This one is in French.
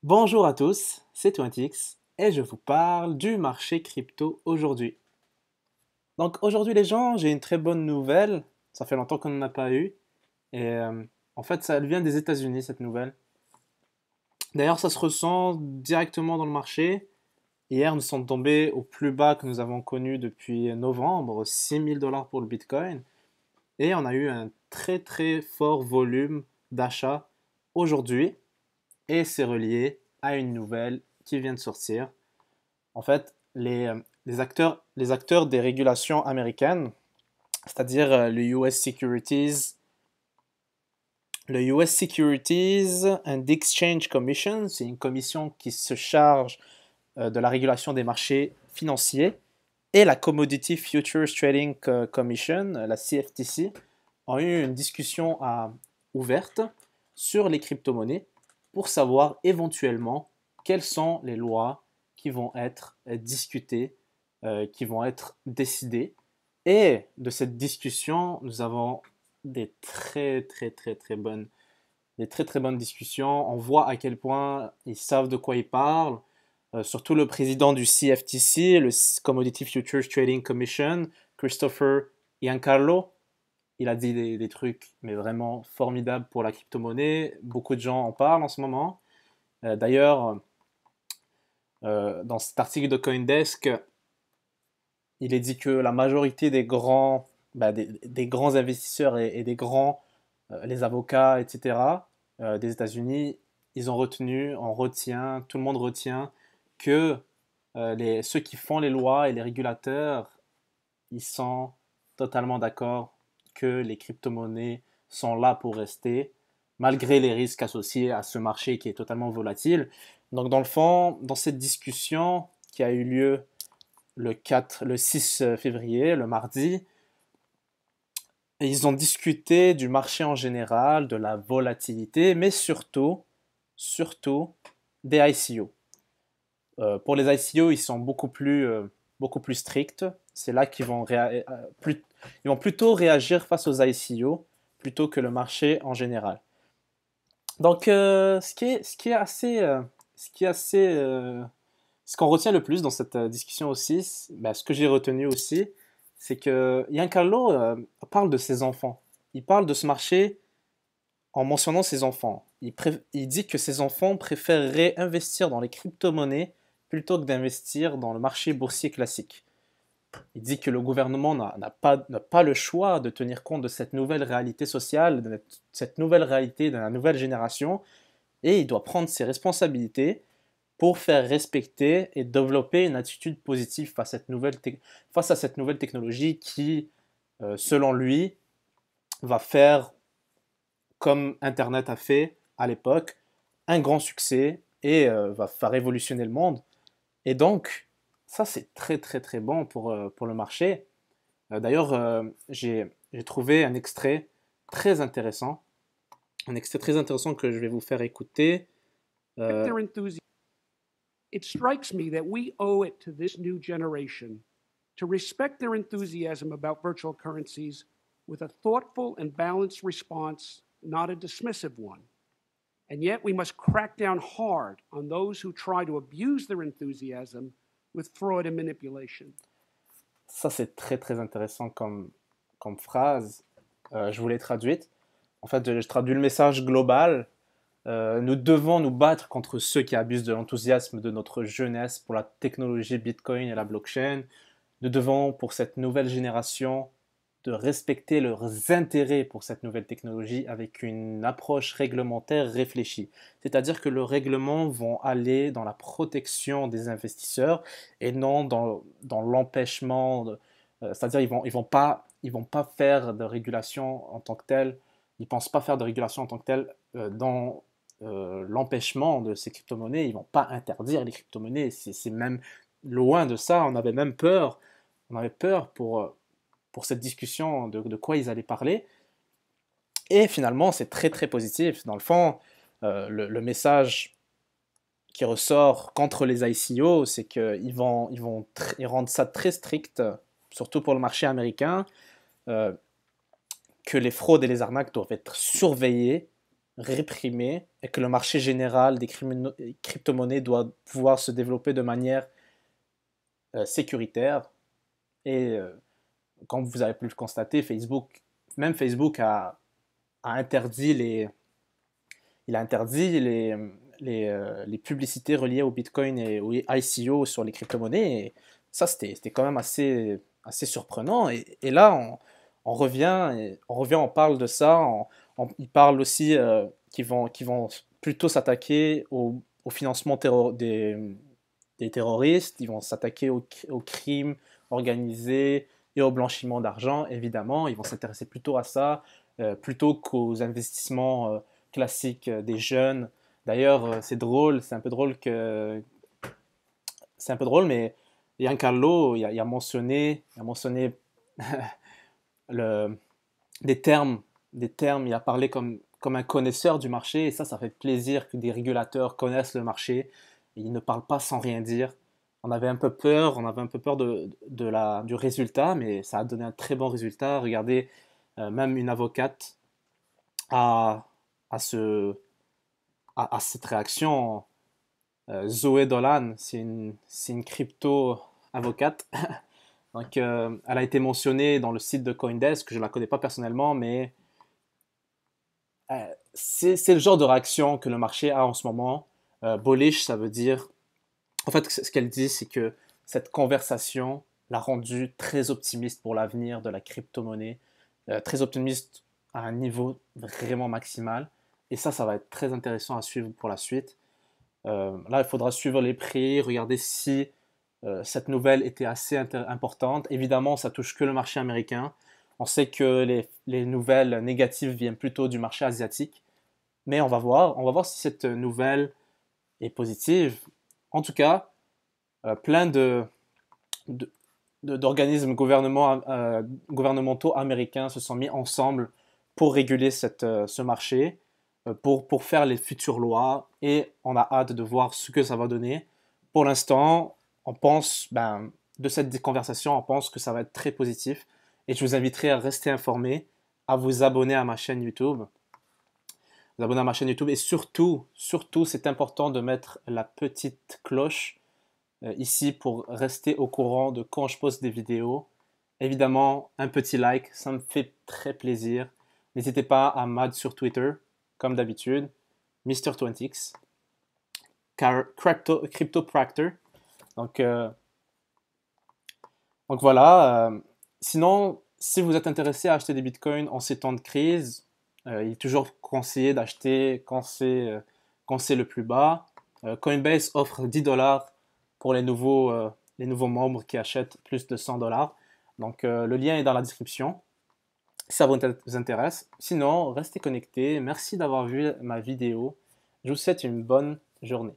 Bonjour à tous, c'est Twintix et je vous parle du marché crypto aujourd'hui. Donc aujourd'hui les gens, j'ai une très bonne nouvelle, ça fait longtemps qu'on n'en a pas eu et en fait ça vient des États-Unis cette nouvelle. D'ailleurs ça se ressent directement dans le marché. Hier nous sommes tombés au plus bas que nous avons connu depuis novembre, 6 000 $ pour le Bitcoin et on a eu un très très fort volume d'achat aujourd'hui et c'est relié à une nouvelle qui vient de sortir. En fait, les acteurs des régulations américaines, c'est-à-dire le US Securities and Exchange Commission, c'est une commission qui se charge de la régulation des marchés financiers, et la Commodity Futures Trading Commission, la CFTC, ont eu une discussion ouverte sur les crypto-monnaies pour savoir éventuellement quelles sont les lois qui vont être discutées, qui vont être décidées. Et de cette discussion, nous avons des très très bonnes discussions. On voit à quel point ils savent de quoi ils parlent. Surtout le président du CFTC, le Commodity Futures Trading Commission, Christopher Giancarlo. Il a dit des trucs mais vraiment formidables pour la crypto-monnaie. Beaucoup de gens en parlent en ce moment. D'ailleurs, dans cet article de CoinDesk, il est dit que la majorité des grands investisseurs et des grands, les avocats, etc., des États-Unis, on retient, tout le monde retient que ceux qui font les lois et les régulateurs, ils sont totalement d'accord que les crypto-monnaies sont là pour rester, malgré les risques associés à ce marché qui est totalement volatile. Donc, dans le fond, dans cette discussion qui a eu lieu le 6 février, le mardi, ils ont discuté du marché en général, de la volatilité, mais surtout des ICO. Pour les ICO, ils sont beaucoup plus stricts. C'est là qu'ils vont, ils vont plutôt réagir face aux ICO plutôt que le marché en général. Donc, ce qui est assez, ce qui est assez, ce qu'on retient le plus dans cette discussion aussi, ce que j'ai retenu aussi, c'est que Giancarlo parle de ses enfants. Il parle de ce marché en mentionnant ses enfants. Il dit que ses enfants préféreraient investir dans les crypto-monnaies plutôt que d'investir dans le marché boursier classique. Il dit que le gouvernement n'a pas le choix de tenir compte de cette nouvelle réalité sociale, de cette nouvelle réalité de la nouvelle génération, et il doit prendre ses responsabilités pour faire respecter et développer une attitude positive face à cette nouvelle technologie qui, selon lui, va faire, comme Internet a fait à l'époque, un grand succès et va révolutionner le monde. Et donc, ça, c'est très très très bon pour le marché. D'ailleurs, j'ai trouvé un extrait très intéressant que je vais vous faire écouter. It strikes me that we owe it to this new generation to respect their enthusiasm about virtual currencies with a thoughtful and balanced response, not a dismissive one. And yet we must crack down hard on those who try to abuse their enthusiasm with fraud and manipulation. Ça, c'est très très intéressant comme phrase. Je vous l'ai traduite. En fait, je traduis le message global. Nous devons nous battre contre ceux qui abusent de l'enthousiasme de notre jeunesse pour la technologie Bitcoin et la blockchain. Nous devons, pour cette nouvelle génération, de respecter leurs intérêts pour cette nouvelle technologie avec une approche réglementaire réfléchie. C'est-à-dire que les règlements vont aller dans la protection des investisseurs et non dans l'empêchement. C'est-à-dire ils vont pas faire de régulation en tant que telle. Ils ne pensent pas faire de régulation en tant que telle dans l'empêchement de ces crypto-monnaies. Ils ne vont pas interdire les crypto-monnaies. C'est même loin de ça. On avait même peur. On avait peur pour cette discussion de quoi ils allaient parler. Et finalement, c'est très très positif. Dans le fond, le message qui ressort contre les ICO, c'est ils rendent ça très strict, surtout pour le marché américain, que les fraudes et les arnaques doivent être surveillées réprimée et que le marché général des crypto-monnaies doit pouvoir se développer de manière sécuritaire. Et comme vous avez pu le constater, même Facebook a interdit il a interdit les publicités reliées au Bitcoin et au ICO sur les crypto-monnaies. Et ça, c'était quand même assez surprenant. Et là, on parle de ça. Ils parlent aussi qu'ils vont plutôt s'attaquer au financement des terroristes. Ils vont s'attaquer au crime organisé et au blanchiment d'argent, évidemment. Ils vont s'intéresser plutôt à ça, plutôt qu'aux investissements classiques des jeunes. D'ailleurs, c'est un peu drôle, mais Giancarlo, il a mentionné le, des termes, il a parlé comme un connaisseur du marché, et ça fait plaisir que des régulateurs connaissent le marché, et ils ne parlent pas sans rien dire. On avait un peu peur du résultat, mais ça a donné un très bon résultat. Regardez, même une avocate a, a, ce, a cette réaction. Zoé Dolan, c'est une crypto avocate. Donc, elle a été mentionnée dans le site de CoinDesk. Je ne la connais pas personnellement, mais c'est le genre de réaction que le marché a en ce moment. Bullish, ça veut dire. En fait, ce qu'elle dit, c'est que cette conversation l'a rendue très optimiste pour l'avenir de la crypto-monnaie, très optimiste à un niveau vraiment maximal. Et ça va être très intéressant à suivre pour la suite. Là, il faudra suivre les prix, regarder si cette nouvelle était assez importante. Évidemment, ça touche que le marché américain. On sait que les nouvelles négatives viennent plutôt du marché asiatique. Mais on va voir. On va voir si cette nouvelle est positive. En tout cas, plein de- d'organismes gouvernementaux américains se sont mis ensemble pour réguler ce marché, pour faire les futures lois, et on a hâte de voir ce que ça va donner. Pour l'instant, on pense, de cette conversation, on pense que ça va être très positif, et je vous inviterai à rester informé, à vous abonner à ma chaîne YouTube, et surtout, c'est important de mettre la petite cloche ici pour rester au courant de quand je poste des vidéos. Évidemment, un petit like, ça me fait très plaisir. N'hésitez pas à m'add sur Twitter, comme d'habitude, Mr20x, CryptoPractor. Donc, euh, donc voilà. Sinon, si vous êtes intéressé à acheter des bitcoins en ces temps de crise, il est toujours conseillé d'acheter quand c'est le plus bas. Coinbase offre 10 dollars pour les nouveaux membres qui achètent plus de 100 dollars. Donc, le lien est dans la description si ça vous intéresse. Sinon, restez connectés. Merci d'avoir vu ma vidéo. Je vous souhaite une bonne journée.